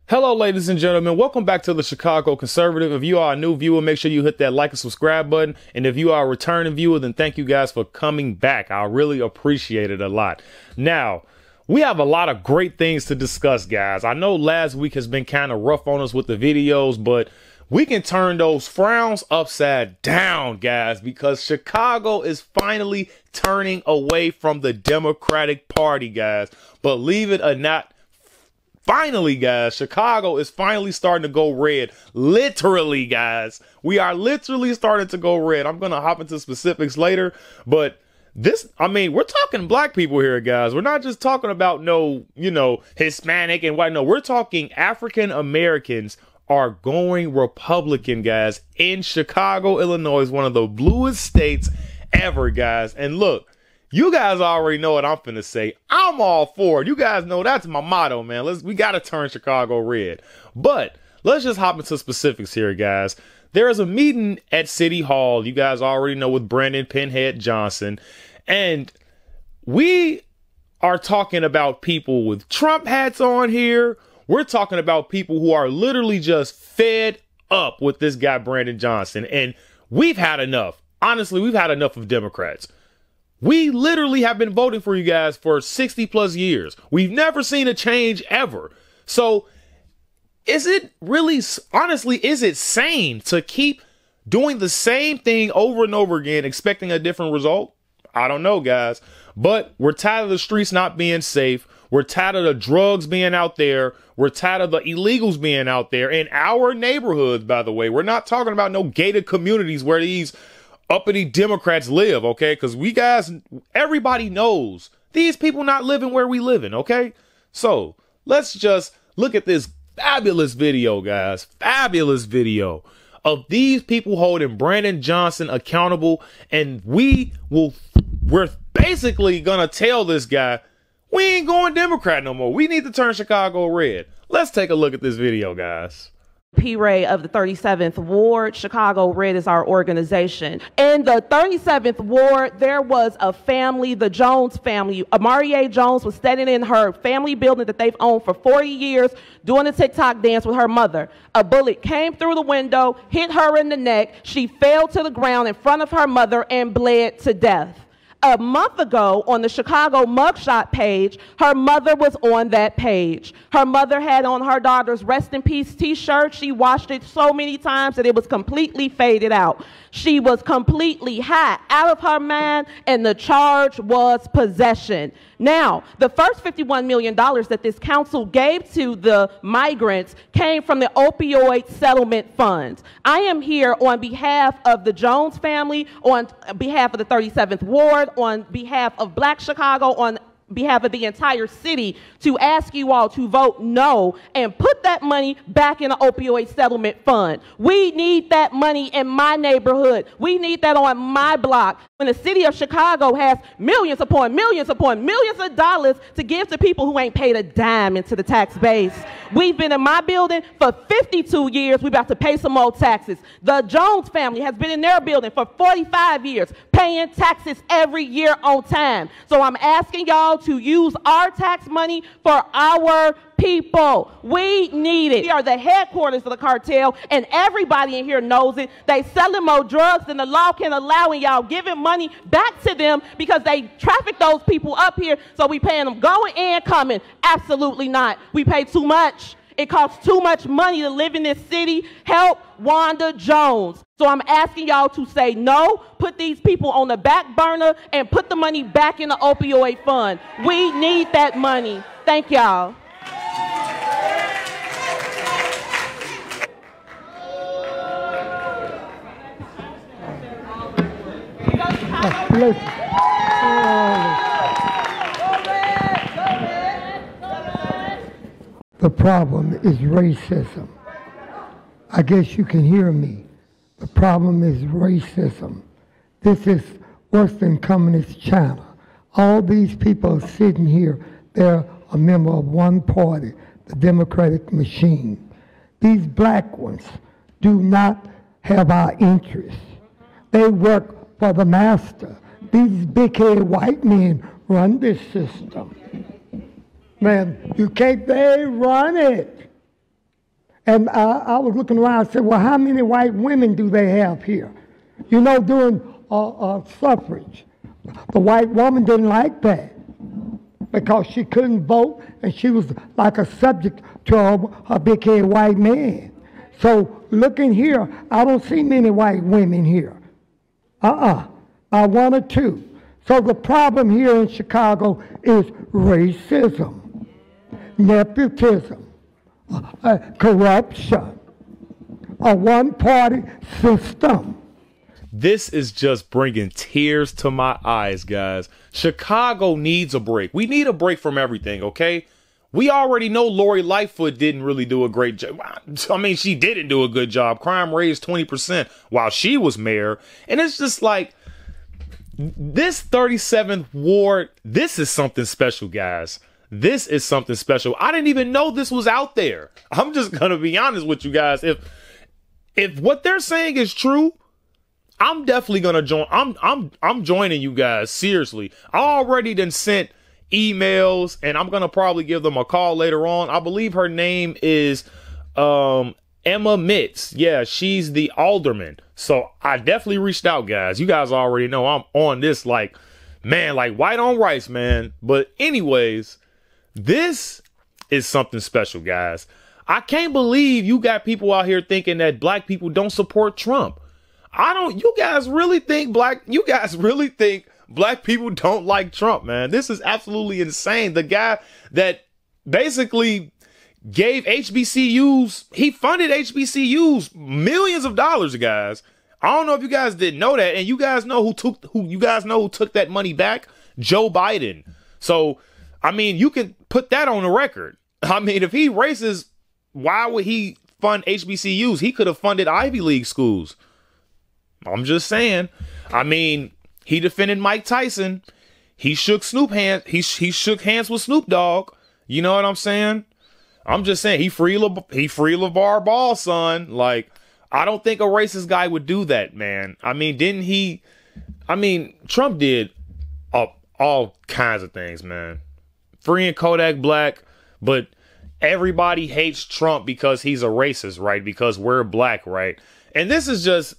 Hello, ladies and gentlemen. Welcome back to the Chicago Conservative. If you are a new viewer, make sure you hit that like and subscribe button. And if you are a returning viewer, then thank you guys for coming back. I really appreciate it a lot. Now, we have a lot of great things to discuss, guys. I know last week has been kind of rough on us with the videos, but we can turn those frowns upside down, guys, because Chicago is finally turning away from the Democratic Party, guys. Believe it or not, finally, guys, Chicago is finally starting to go red. Literally, guys. We are literally starting to go red. I'm going to hop into specifics later, but we're talking black people here, guys. We're not just talking about Hispanic and white. No, we're talking African Americans are going Republican, guys, in Chicago, Illinois, one of the bluest states ever, guys. And look, you guys already know what I'm finna say. I'm all for it. You guys know that's my motto, man. We got to turn Chicago red. But let's just hop into specifics here, guys. There is a meeting at City Hall, you guys already know, with Brandon Pinhead Johnson. And we are talking about people with Trump hats on here. We're talking about people who are literally just fed up with this guy, Brandon Johnson. And we've had enough. Honestly, we've had enough of Democrats. We literally have been voting for you guys for 60 plus years. We've never seen a change ever. So is it really, honestly, is it sane to keep doing the same thing over and over again, expecting a different result? I don't know, guys, but we're tired of the streets not being safe. We're tired of the drugs being out there. We're tired of the illegals being out there in our neighborhoods, by the way. We're not talking about no gated communities where these uppity Democrats live, okay? Because everybody knows these people not living where we living, okay? So let's just look at this fabulous video, guys. Fabulous video of these people holding Brandon Johnson accountable. And we're basically going to tell this guy, we ain't going Democrat no more. We need to turn Chicago red. Let's take a look at this video, guys. P. Ray of the 37th Ward. Chicago Red is our organization. In the 37th Ward, there was a family, the Jones family. Amarie Jones was standing in her family building that they've owned for 40 years doing a TikTok dance with her mother. A bullet came through the window, hit her in the neck. She fell to the ground in front of her mother and bled to death. A month ago, on the Chicago mugshot page, her mother was on that page. Her mother had on her daughter's Rest in Peace t-shirt. She washed it so many times that it was completely faded out. She was completely high, out of her mind, and the charge was possession. Now, the first $51 million that this council gave to the migrants came from the opioid settlement funds. I am here on behalf of the Jones family, on behalf of the 37th Ward, on behalf of Black Chicago, on behalf of the entire city, to ask you all to vote no and put that money back in the opioid settlement fund. We need that money in my neighborhood. We need that on my block. When the city of Chicago has millions upon millions upon millions of dollars to give to people who ain't paid a dime into the tax base. We've been in my building for 52 years. We're about to pay some more taxes. The Jones family has been in their building for 45 years, paying taxes every year on time. So I'm asking y'all to use our tax money for our people. We need it. We are the headquarters of the cartel, and everybody in here knows it. They selling more drugs than the law can allow, and y'all giving money back to them because they traffic those people up here, so we paying them going and coming. Absolutely not. We pay too much. It costs too much money to live in this city. Help Wanda Jones. So I'm asking y'all to say no, put these people on the back burner, and put the money back in the opioid fund. We need that money. Thank y'all. The problem is racism. I guess you can hear me. The problem is racism. This is worse than Communist China. All these people sitting here, they're a member of one party, the Democratic machine. These black ones do not have our interests. They work for the master. These big-headed white men run this system. Man, they run it. And I was looking around and said, well, how many white women do they have here? You know, during suffrage, the white woman didn't like that because she couldn't vote and she was like a subject to a big-headed white man. So looking here, I don't see many white women here. One or two. So the problem here in Chicago is racism, nepotism, corruption, a one-party system. This is just bringing tears to my eyes, guys. Chicago needs a break. We need a break from everything, okay? We already know Lori Lightfoot didn't really do a great job. I mean, she didn't do a good job. Crime raised 20% while she was mayor. And it's just like, this 37th Ward, this is something special, guys. This is something special. I didn't even know this was out there. I'm just going to be honest with you guys. If what they're saying is true, I'm definitely going to join. I'm joining you guys. Seriously. I already done sent emails and I'm going to probably give them a call later on. I believe her name is Emma Mitz. Yeah, she's the alderman. So I definitely reached out, guys. You guys already know I'm on this like white on rice, man. But anyways, this is something special, guys. I can't believe you got people out here thinking that black people don't support Trump. You guys really think black people don't like Trump, man? This is absolutely insane. The guy that basically gave HBCUs, he funded HBCUs millions of dollars, guys. I don't know if you guys didn't know that, and you guys know who took that money back? Joe Biden. So, I mean, you can put that on the record. I mean, if he racist, why would he fund HBCUs? He could have funded Ivy League schools. I'm just saying. I mean, he defended Mike Tyson. He shook Snoop hands. He shook hands with Snoop Dogg. You know what I'm saying? I'm just saying he free LeVar Ball, son. Like, I don't think a racist guy would do that, man. I mean, Trump did all kinds of things, man. Freeing Kodak Black, but everybody hates Trump because he's a racist, right? Because we're black, right? And this is just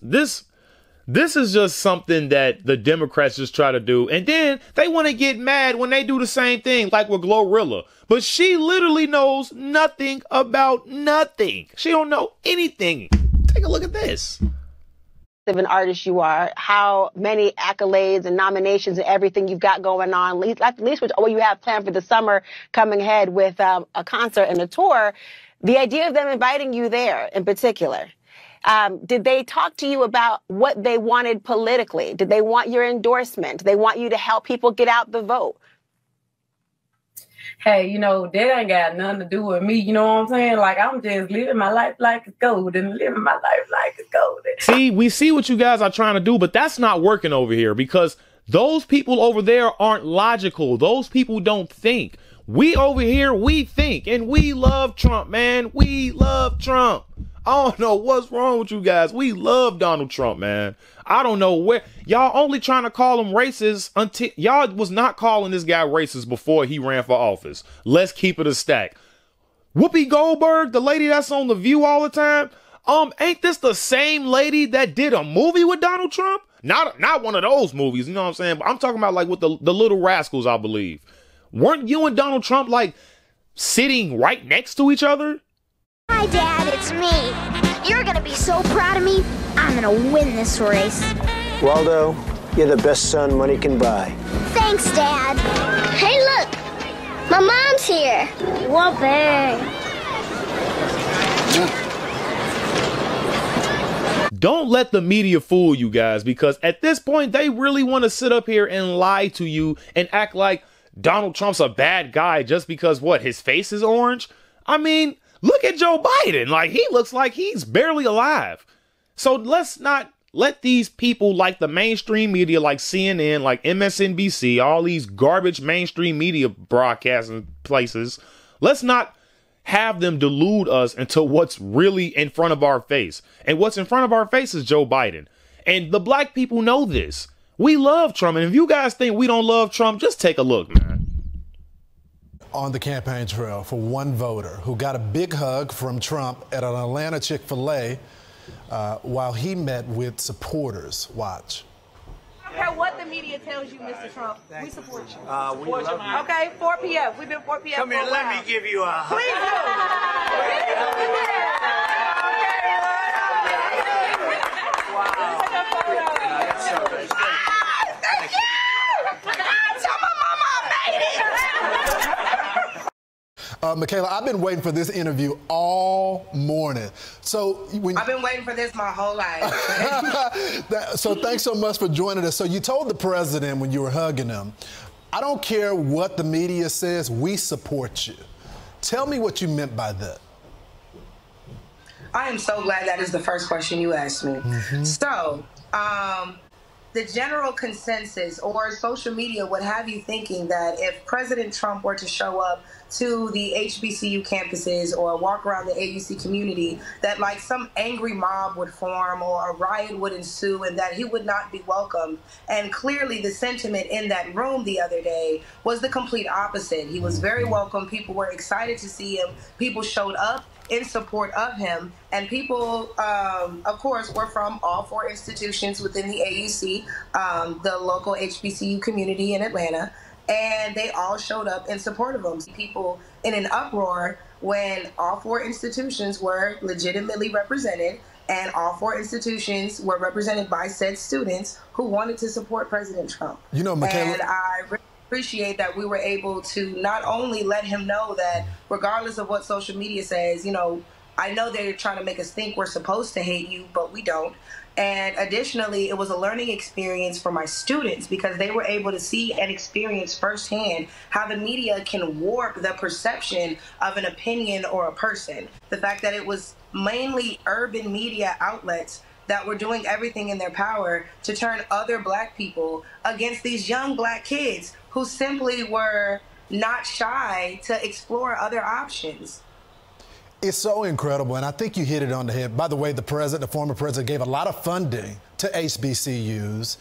something that the Democrats just try to do. And then they want to get mad when they do the same thing, like with Glorilla. But she literally knows nothing about nothing. She don't know anything. Take a look at this. Of an artist you are, how many accolades and nominations and everything you've got going on, at least with what you have planned for the summer coming ahead with a concert and a tour. The idea of them inviting you there in particular. Did they talk to you about what they wanted politically? Did they want your endorsement? Did they want you to help people get out the vote? Hey, you know, that ain't got nothing to do with me. You know what I'm saying? Like, I'm just living my life like it's golden, living my life like it's golden. See, we see what you guys are trying to do, but that's not working over here because those people over there aren't logical. Those people don't think. We over here, we think, and we love Trump, man. We love Trump. I don't know what's wrong with you guys. We love Donald Trump, man. I don't know where y'all only trying to call him racist until y'all was not calling this guy racist before he ran for office. Let's keep it a stack. Whoopi Goldberg, the lady that's on The View all the time. Ain't this the same lady that did a movie with Donald Trump? Not one of those movies, you know what I'm saying? But I'm talking about like with the Little Rascals, I believe. Weren't you and Donald Trump like sitting right next to each other? Hi, Dad, it's me. You're gonna be so proud of me. I'm gonna win this race. Waldo, you're the best son money can buy. Thanks, Dad. Hey, look. My mom's here. Whoopee. Don't let the media fool you guys, because at this point, they really want to sit up here and lie to you and act like Donald Trump's a bad guy just because, what, his face is orange? I mean, look at Joe Biden. Like, he looks like he's barely alive. So let's not let these people like the mainstream media, like CNN, like MSNBC, all these garbage mainstream media broadcasting places, let's not have them delude us into what's really in front of our face. And what's in front of our face is Joe Biden. And the black people know this. We love Trump. And if you guys think we don't love Trump, just take a look, man. on the campaign trail for one voter who got a big hug from Trump at an Atlanta Chick-fil-A while he met with supporters. Watch. I don't care what the media tells you, Mr. Trump. We support you. We love you. Okay, 4 p.m. We've been 4 p.m. Come here, let me give you a hug. Please Michaela, I've been waiting for this interview all morning. So I've been waiting for this my whole life. So thanks so much for joining us. So you told the president when you were hugging him, I don't care what the media says, we support you. Tell me what you meant by that. I am so glad that is the first question you asked me. So, the general consensus or social media would have you thinking that if President Trump were to show up to the HBCU campuses or walk around the AUC community, that like some angry mob would form or a riot would ensue and that he would not be welcomed. And clearly the sentiment in that room the other day was the complete opposite. He was very welcome. People were excited to see him. People showed up in support of him, and people, of course, were from all 4 institutions within the AUC, the local HBCU community in Atlanta, and they all showed up in support of him. People in an uproar when all 4 institutions were legitimately represented, and all 4 institutions were represented by said students who wanted to support President Trump. You know, Michaela, and I appreciate that we were able to not only let him know that regardless of what social media says, you know, I know they're trying to make us think we're supposed to hate you, but we don't. And additionally, it was a learning experience for my students because they were able to see and experience firsthand how the media can warp the perception of an opinion or a person. The fact that it was mainly urban media outlets that were doing everything in their power to turn other black people against these young black kids who simply were not shy to explore other options. It's so incredible, and I think you hit it on the head. By the way, the former president, gave a lot of funding to HBCUs.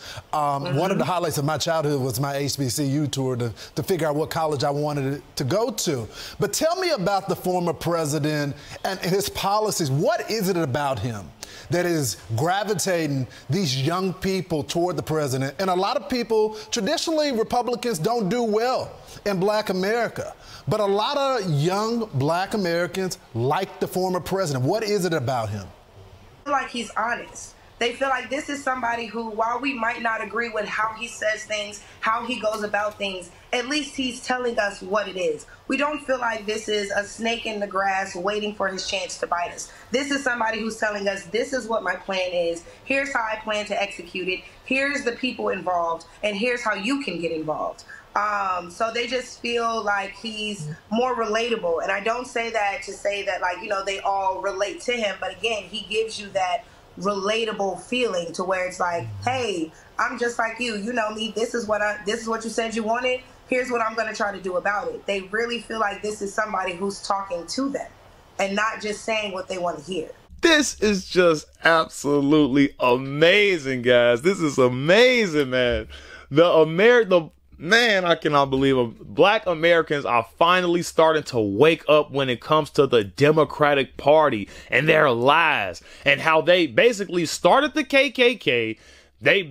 One of the highlights of my childhood was my HBCU tour to figure out what college I wanted to go to. But tell me about the former president and his policies. What is it about him that is gravitating these young people toward the president? And a lot of people, traditionally, Republicans don't do well in Black America. But a lot of young Black Americans like the former president. What is it about him? I feel like he's honest. They feel like this is somebody who, while we might not agree with how he says things, how he goes about things, at least he's telling us what it is. We don't feel like this is a snake in the grass waiting for his chance to bite us. This is somebody who's telling us, this is what my plan is. Here's how I plan to execute it. Here's the people involved. And here's how you can get involved. So they just feel like he's more relatable. And I don't say that to say that, like, you know, they all relate to him. But again, he gives you that relatable feeling to where it's like, hey, I'm just like you. You know me. This is what you said you wanted. Here's what I'm going to try to do about it. They really feel like this is somebody who's talking to them and not just saying what they want to hear. This is just absolutely amazing, guys. This is amazing, man. Man, I cannot believe it. Black Americans are finally starting to wake up when it comes to the Democratic Party and their lies and how they basically started the KKK. They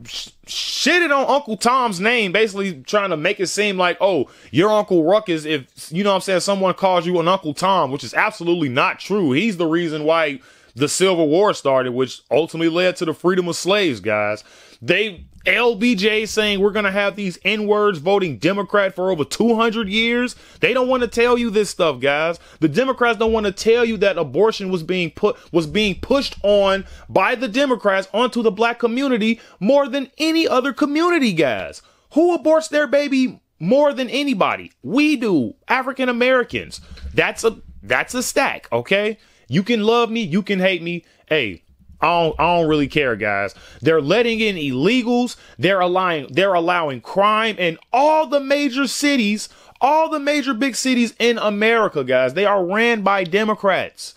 shitted on Uncle Tom's name, basically trying to make it seem like, oh, your Uncle Ruckus, if, you know what I'm saying, someone calls you an Uncle Tom, which is absolutely not true. He's the reason why the Civil War started, which ultimately led to the freedom of slaves, guys. LBJ saying we're going to have these N-words voting Democrat for over 200 years. They don't want to tell you this stuff, guys. The Democrats don't want to tell you that abortion was being pushed on by the Democrats onto the black community more than any other community, guys. Who aborts their baby more than anybody? We do. African Americans. That's a stack, okay? You can love me, you can hate me. Hey, I don't really care, guys. They're letting in illegals. They're allowing crime in all the major cities, all the major big cities in America, guys. They are ran by Democrats.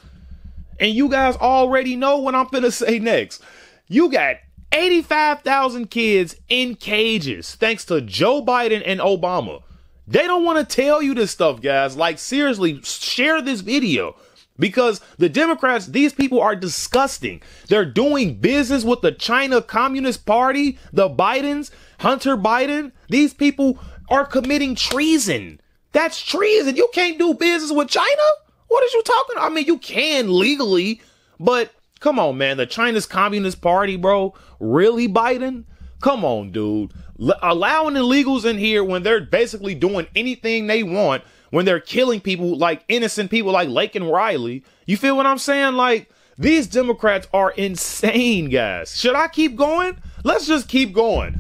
And you guys already know what I'm finna say next. You got 85,000 kids in cages thanks to Joe Biden and Obama. They don't want to tell you this stuff, guys. Like, seriously, share this video. Because the Democrats, these people are disgusting. They're doing business with the China Communist Party, the Bidens, Hunter Biden. These people are committing treason. That's treason. You can't do business with China? What are you talking about? I mean, you can legally, but come on, man. The China's Communist Party, bro. Really, Biden? Come on, dude. Allowing illegals in here when they're basically doing anything they want, when they're killing people, like innocent people like Laken Riley. You feel what I'm saying? Like, these Democrats are insane, guys. Should I keep going? Let's just keep going.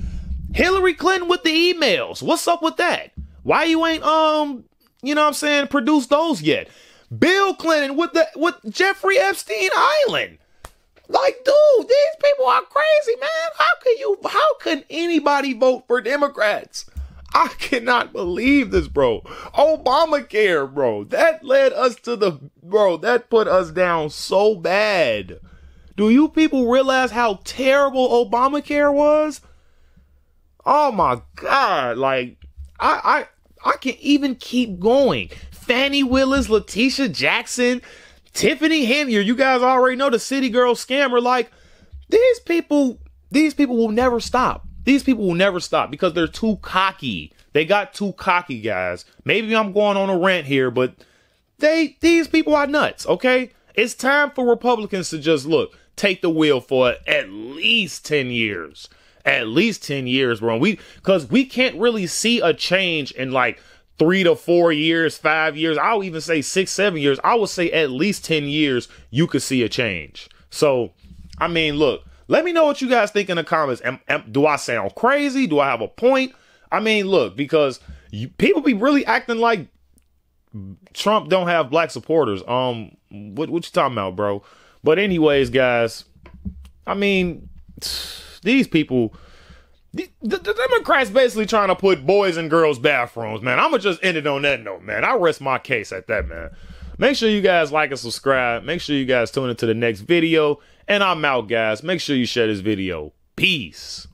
Hillary Clinton with the emails. What's up with that? Why you ain't, you know what I'm saying, produced those yet? Bill Clinton with Jeffrey Epstein Island. Like, dude, these people are crazy, man. How can anybody vote for Democrats? I cannot believe this, bro. Obamacare, bro. That led us to that put us down so bad. Do you people realize how terrible Obamacare was? Oh my God. Like, I can even keep going. Fannie Willis, Letitia Jackson, Tiffany Hemier. You guys already know the City Girl scammer. Like, these people will never stop. These people will never stop because they're too cocky. They got too cocky, guys. Maybe I'm going on a rant here, but these people are nuts, okay? It's time for Republicans to just, take the wheel for at least 10 years. At least 10 years, bro. Because we can't really see a change in like 3 to 4 years, 5 years. I'll even say 6, 7 years. I would say at least 10 years, you could see a change. So, I mean, look. Let me know what you guys think in the comments. Do I sound crazy? Do I have a point? I mean, look, because people be really acting like Trump don't have black supporters. What you talking about, bro? But anyways, guys, I mean, these people, the Democrats basically trying to put boys in girls' bathrooms, man. I'm going to just end it on that note, man. I rest my case at that, man. Make sure you guys like and subscribe. Make sure you guys tune into the next video. And I'm out, guys. Make sure you share this video. Peace.